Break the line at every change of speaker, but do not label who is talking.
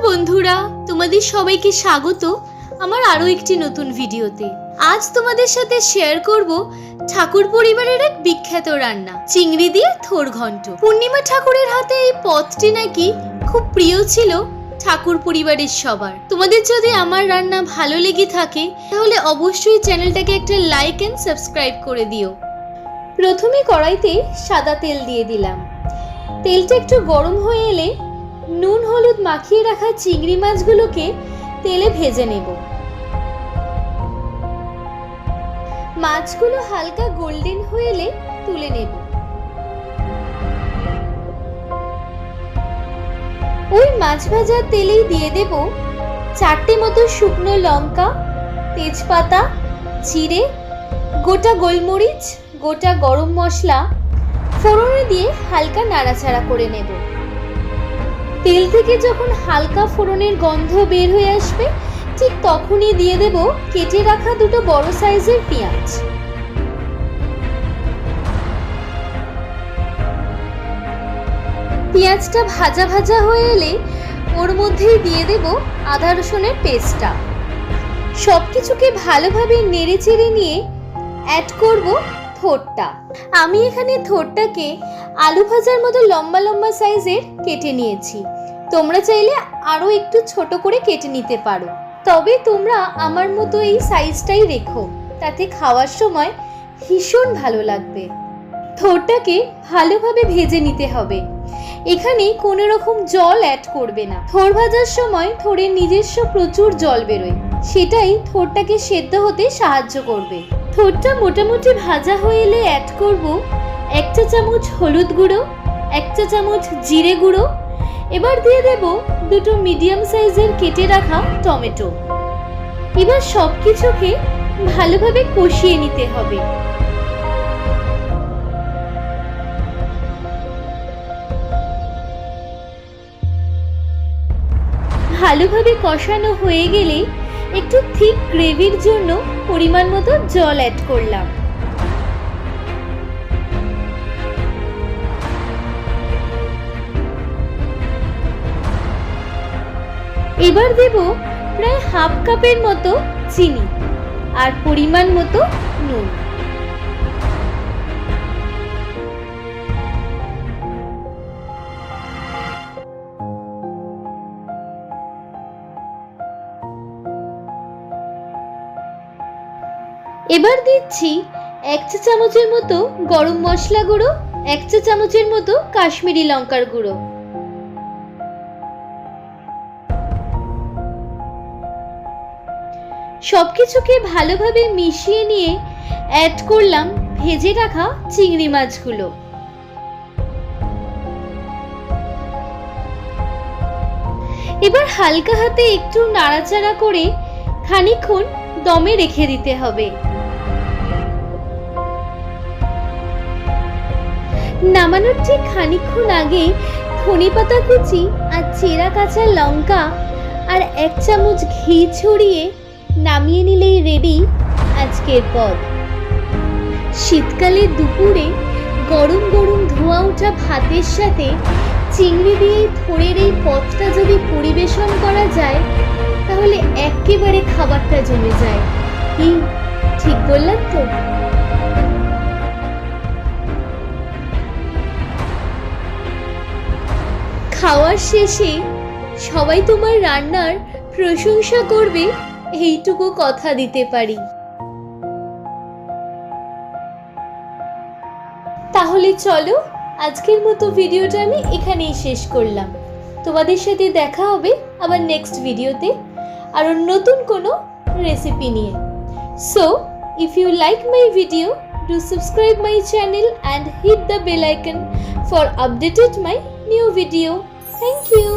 বন্ধুরা, তোমাদের সবাইকে স্বাগত আমার আরো একটি নতুন ভিডিওতে। আজ তোমাদের সাথে শেয়ার করব ঠাকুর পরিবারের এক বিখ্যাত রান্না, চিংড়ি দিয়ে থোর ঘন্ট। পূর্ণিমা ঠাকুরের হাতে এই পদটি নাকি খুব প্রিয় ছিল ঠাকুর পরিবারের সবার। তোমাদের যদি আমার রান্না ভালো লেগে থাকে তাহলে অবশ্যই চ্যানেলটাকে একটা লাইক এন্ড সাবস্ক্রাইব করে দিও। প্রথমে কড়াইতে সাদা তেল দিয়ে দিলাম। তেলটা একটু গরম হয়ে এলে নুন হলুদ মাখিয়ে রাখা চিংড়ি মাছগুলোকে তেলে ভেজে নেব। মাছগুলো হালকা গোল্ডেন হয়ে এলে তুলে নেব। ওই মাছ ভাজার তেলেই দিয়ে দেব 4টে মতো শুকনো লঙ্কা, তেজপাতা, জিরে, গোটা গোলমরিচ, গোটা গরম মশলা ফোড়নে দিয়ে হালকা নাড়াচাড়া করে নেব। তেল থেকে যখন হালকা ফোড়নের গন্ধ বের হয়ে আসবে ঠিক তখনই দিয়ে দেব কেটে রাখা দুটো বড় সাইজের পেঁয়াজ। পেঁয়াজটা ভাজা ভাজা হয়ে এলে ওর মধ্যেই দিয়ে দেব আদা রসুনের পেস্টটা। সবকিছুকে ভালোভাবে নেড়ে চেড়ে নিয়ে অ্যাড করব থোরটা। আমি এখানে থোরটাকে আলু ভাজার মতো লম্বা লম্বা সাইজের কেটে নিয়েছি। তোমরা চাইলে আরো একটু ছোট করে কেটে নিতে পারো, তবে তোমরা আমার মতো এই সাইজটাই রেখো, তাতে খাওয়ার সময় ভীষণ ভালো লাগবে। থোরটাকে ভালোভাবে ভেজে নিতে হবে। এখানে কোনো রকম জল অ্যাড করবে না। থোর ভাজার সময় থোরের নিজস্ব প্রচুর জল বেরোয়, সেটাই থোরটাকে সেদ্ধ হতে সাহায্য করবে। থোরটা মোটামুটি ভাজা হয়ে এলে অ্যাড করব 1 চা চামচ হলুদ গুঁড়ো, 1 চা চামচ জিরে গুঁড়ো। এবার দিয়ে দেব দুটো মিডিয়াম সাইজের কেটে রাখা টমেটো। এবার সবকিছুকে ভালোভাবে কষিয়ে নিতে হবে। ভালোভাবে কষানো হয়ে গেলে একটু থিক গ্রেভির জন্য পরিমাণ মতো জল অ্যাড করলাম। এবার দেব প্রায় হাফ কাপের মতো চিনি আর পরিমাণ মতো নুন। এবার দিচ্ছি 1 চা চামচের মতো গরম মশলা গুঁড়ো, 1 চা চামচের মতো কাশ্মীরি লঙ্কার গুঁড়ো। সবকিছুকে ভালোভাবে মিশিয়ে নিয়ে অ্যাড করলাম ভেজে রাখা চিংড়ি মাছগুলো। এবার হালকা হাতে একটু নাড়াচাড়া করে খানিকক্ষণ দমে রেখে দিতে হবে। নামানোর ঠিক খানিকক্ষণ আগে ধনেপাতা কুচি আর চেরা কাঁচা লঙ্কা আর 1 চামচ ঘি ছড়িয়ে নামিয়ে নিলেই রেডি আজকের পদ। শীতকালে দুপুরে গরম গরম ধোঁয়া ওঠা ভাতের সাথে চিংড়ি দিয়ে থোড়ের এই পদটা যদি পরিবেশন করা যায় তাহলে একেবারে খাবারটা জমে যায়। কি ঠিক বললাম তো? খাওয়ার শেষে সবাই তোমার রান্নার প্রশংসা করবে, এইটুকু কথা দিতে পারি। তাহলে চলো আজকের মতো ভিডিওটা আমি এখানেই শেষ করলাম। তোমাদের সাথে দেখা হবে আবার নেক্সট ভিডিওতে আরো নতুন কোনো রেসিপি নিয়ে। So if you like my video, do subscribe my channel and hit the bell icon for updated my new video. Thank you.